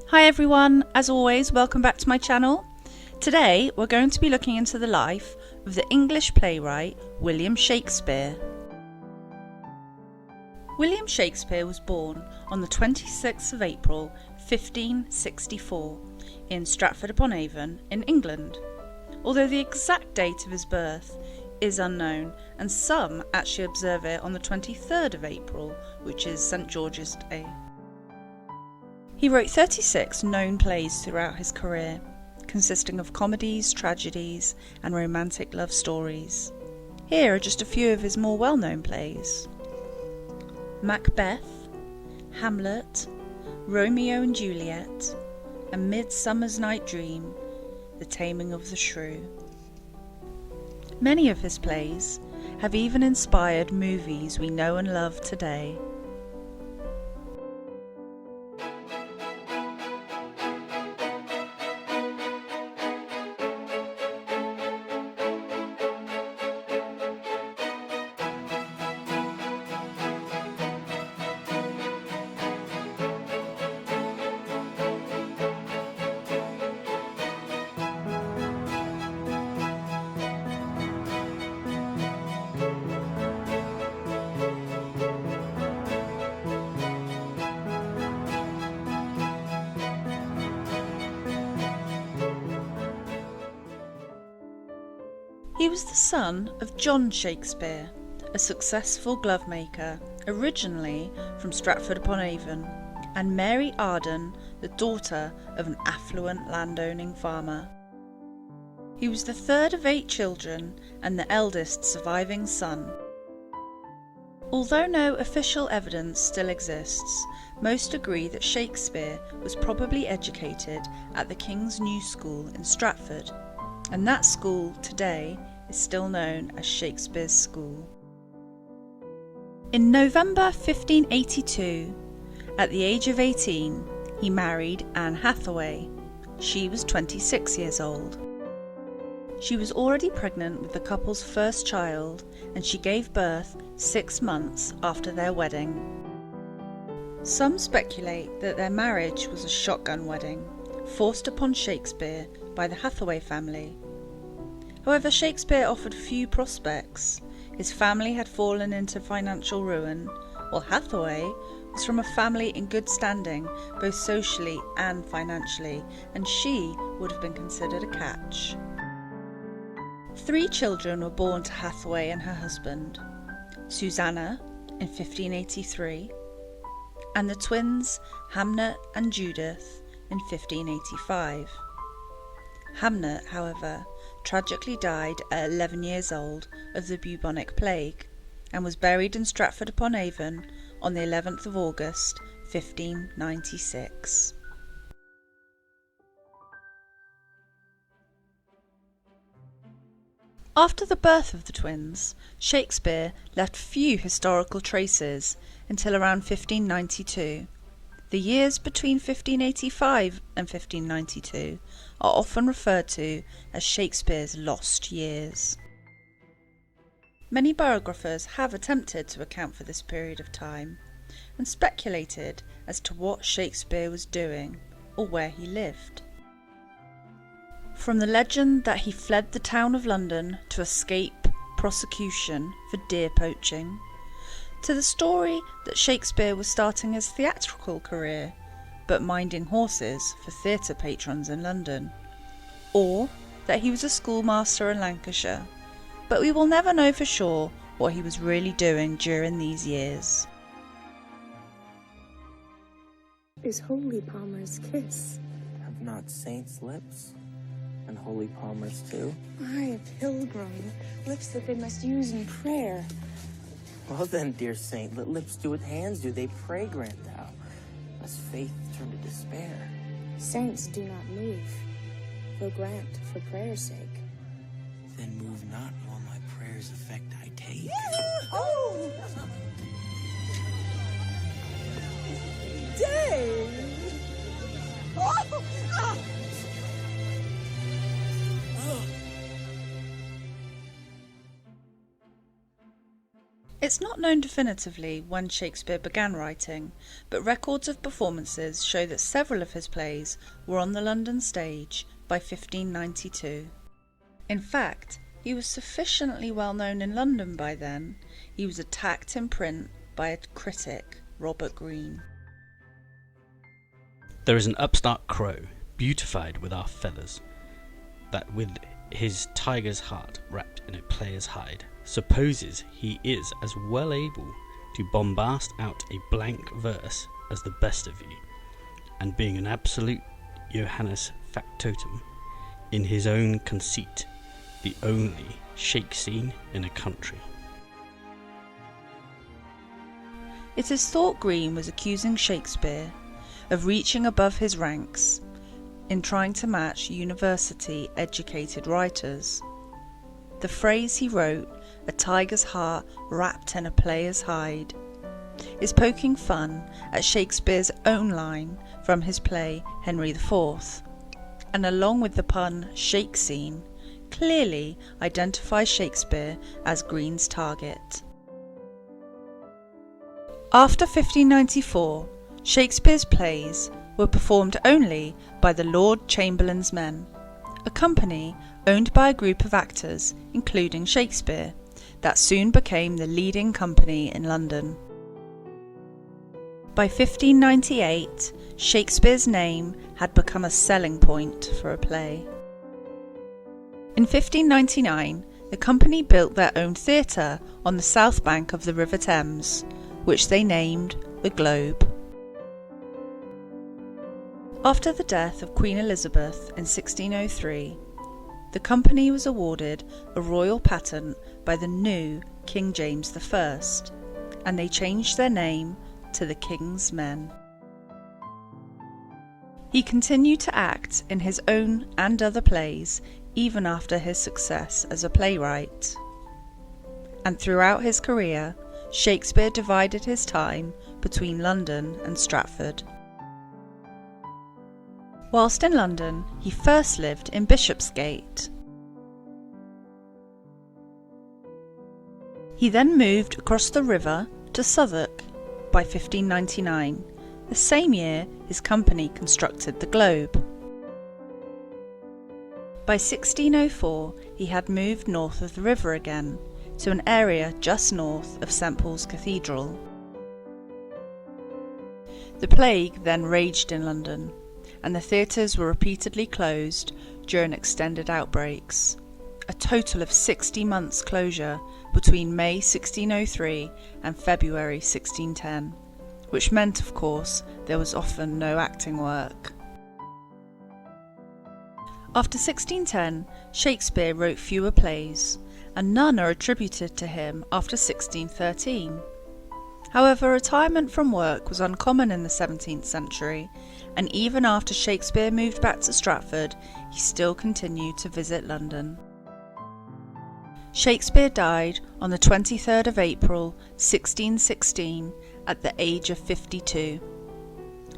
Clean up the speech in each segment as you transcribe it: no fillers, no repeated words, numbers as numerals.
Hi everyone, as always, welcome back to my channel. Today we're going to be looking into the life of the English playwright William Shakespeare. William Shakespeare was born on the 26th of April 1564 in Stratford-upon-Avon in England, although the exact date of his birth is unknown and some actually observe it on the 23rd of April, which is St George's Day. He wrote 36 known plays throughout his career, consisting of comedies, tragedies and romantic love stories. Here are just a few of his more well-known plays: Macbeth, Hamlet, Romeo and Juliet, A Midsummer's Night Dream, The Taming of the Shrew. Many of his plays have even inspired movies we know and love today. He was the son of John Shakespeare, a successful glovemaker, originally from Stratford-upon-Avon, and Mary Arden, the daughter of an affluent landowning farmer. He was the third of 8 children and the eldest surviving son. Although no official evidence still exists, most agree that Shakespeare was probably educated at the King's New School in Stratford, and that school today is still known as Shakespeare's School. In November 1582, at the age of 18, he married Anne Hathaway. She was 26 years old. She was already pregnant with the couple's first child, and she gave birth 6 months after their wedding. Some speculate that their marriage was a shotgun wedding, forced upon Shakespeare by the Hathaway family. However, Shakespeare offered few prospects. His family had fallen into financial ruin, while Hathaway was from a family in good standing, both socially and financially, and she would have been considered a catch. 3 children were born to Hathaway and her husband: Susanna in 1583, and the twins Hamnet and Judith in 1585. Hamnet, however, tragically died at 11 years old of the bubonic plague and was buried in Stratford-upon-Avon on the 11th of August 1596. After the birth of the twins, Shakespeare left few historical traces until around 1592. The years between 1585 and 1592 are often referred to as Shakespeare's lost years. Many biographers have attempted to account for this period of time and speculated as to what Shakespeare was doing or where he lived. From the legend that he fled the town of London to escape prosecution for deer poaching, to the story that Shakespeare was starting his theatrical career but minding horses for theatre patrons in London, or that he was a schoolmaster in Lancashire, but we will never know for sure what he was really doing during these years. Is Holy Palmer's kiss. Have not saints' lips? And holy Palmer's too? I, a pilgrim, lips that they must use in prayer. Well then, dear saint, let lips do what hands do. They pray, grant thou, lest faith turn to despair. Saints do not move, though grant for prayer's sake. Then move not while my prayer's effect I take. Oh! Dave! Oh! Ah! It's not known definitively when Shakespeare began writing, but records of performances show that several of his plays were on the London stage by 1592. In fact, he was sufficiently well known in London by then. He was attacked in print by a critic, Robert Greene. There is an upstart crow, beautified with our feathers, that with his tiger's heart wrapped in a player's hide, supposes he is as well able to bombast out a blank verse as the best of you, and being an absolute Johannes factotum in his own conceit, the only shake scene in a country. It is thought Greene was accusing Shakespeare of reaching above his ranks in trying to match university-educated writers. The phrase he wrote, "a tiger's heart wrapped in a player's hide," is poking fun at Shakespeare's own line from his play Henry IV, and along with the pun "shake scene," clearly identifies Shakespeare as Greene's target. After 1594, Shakespeare's plays were performed only by the Lord Chamberlain's Men, a company owned by a group of actors, including Shakespeare, that soon became the leading company in London. By 1598, Shakespeare's name had become a selling point for a play. In 1599, the company built their own theatre on the south bank of the River Thames, which they named the Globe. After the death of Queen Elizabeth in 1603, the company was awarded a royal patent by the new King James I, and they changed their name to the King's Men. He continued to act in his own and other plays even after his success as a playwright. And throughout his career, Shakespeare divided his time between London and Stratford. Whilst in London, he first lived in Bishopsgate. He then moved across the river to Southwark by 1599, the same year his company constructed the Globe. By 1604, he had moved north of the river again, to an area just north of St Paul's Cathedral. The plague then raged in London, and the theatres were repeatedly closed during extended outbreaks, a total of 60 months' closure between May 1603 and February 1610, which meant, of course, there was often no acting work. After 1610, Shakespeare wrote fewer plays, and none are attributed to him after 1613. However, retirement from work was uncommon in the 17th century, and even after Shakespeare moved back to Stratford, he still continued to visit London. Shakespeare died on the 23rd of April 1616 at the age of 52.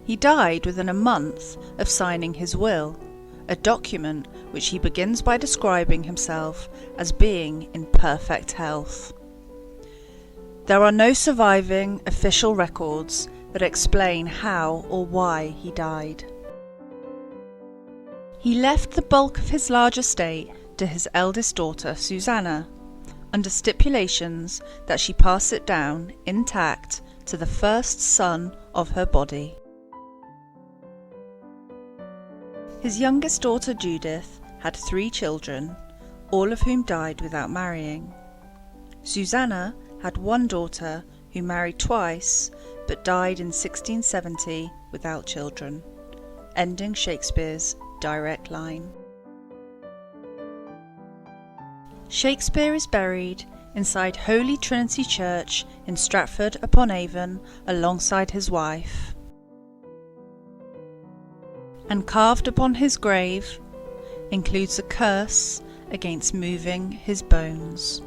He died within a month of signing his will, a document which he begins by describing himself as being in perfect health. There are no surviving official records that explain how or why he died. He left the bulk of his large estate to his eldest daughter Susanna, under stipulations that she pass it down intact to the first son of her body. His youngest daughter Judith had 3 children, all of whom died without marrying. Susanna had 1 daughter who married twice but died in 1670 without children, ending Shakespeare's direct line. Shakespeare is buried inside Holy Trinity Church in Stratford-upon-Avon alongside his wife. And carved upon his grave includes a curse against moving his bones.